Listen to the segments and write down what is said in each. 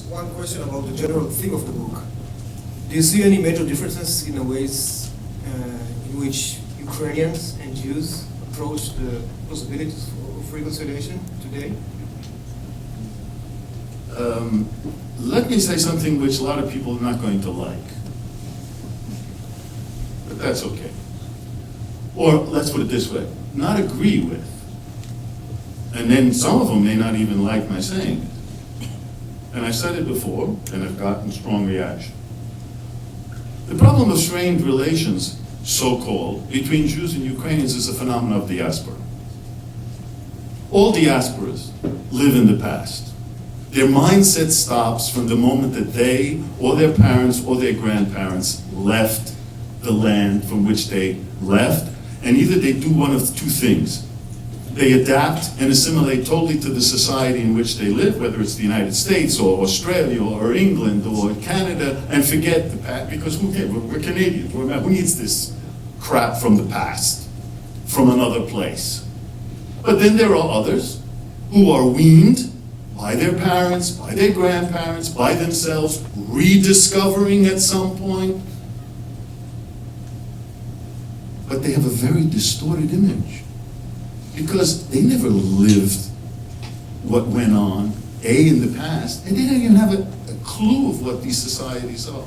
one question about the general theme of the book. Do you see any major differences in the ways in which Ukrainians and Jews approach the possibilities of reconciliation today? Let me say something which a lot of people are not going to like. But that's okay. Or let's put it this way, not agree with. And then some of them may not even like my saying it. And I said it before, and I've gotten strong reaction. The problem of strained relations, so-called, between Jews and Ukrainians is a phenomenon of diaspora. All diasporas live in the past. Their mindset stops from the moment that they, or their parents, or their grandparents left the land from which they left, and either they do one of two things. They adapt and assimilate totally to the society in which they live, whether it's the United States or Australia or England or Canada, and forget the past, because who cares? We're Canadians. Who needs this crap from the past, from another place? But then there are others who are weaned by their parents, by their grandparents, by themselves, rediscovering at some point. But they have a very distorted image, because they never lived what went on, in the past, and they don't even have a clue of what these societies are.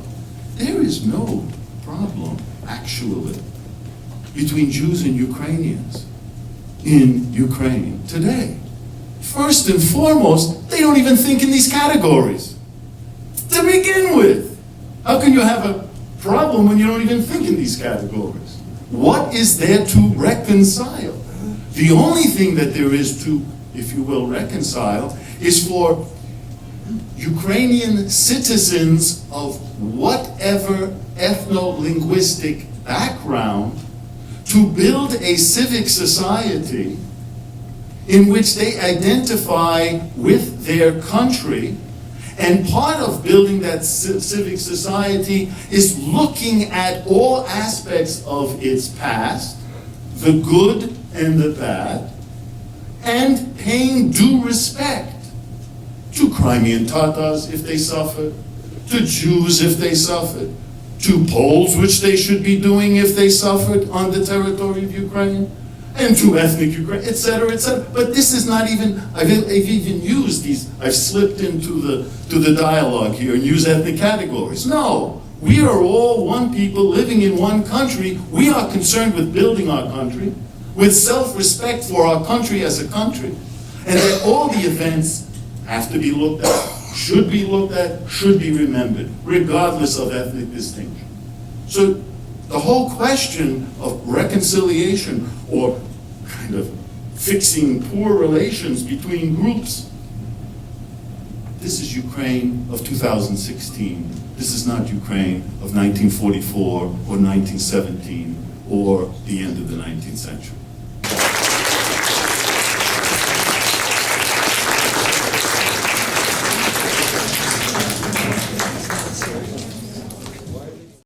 There is no problem, actually, between Jews and Ukrainians in Ukraine today. First and foremost, they don't even think in these categories. To begin with, how can you have a problem when you don't even think in these categories? What is there to reconcile? The only thing that there is to, if you will, reconcile is for Ukrainian citizens of whatever ethno-linguistic background to build a civic society in which they identify with their country. And part of building that civic society is looking at all aspects of its past, the good and the bad, and paying due respect to Crimean Tatars if they suffered, to Jews if they suffered, to Poles, which they should be doing if they suffered on the territory of Ukraine, and to ethnic Ukraine, etc., etc. But this is not even, I've even used these, I've slipped into the dialogue here and used ethnic categories. No, we are all one people living in one country. We are concerned with building our country, with self-respect for our country as a country, and that all the events have to be looked at, should be remembered, regardless of ethnic distinction. So the whole question of reconciliation or kind of fixing poor relations between groups, this is Ukraine of 2016. This is not Ukraine of 1944 or 1917 or the end of the 19th century.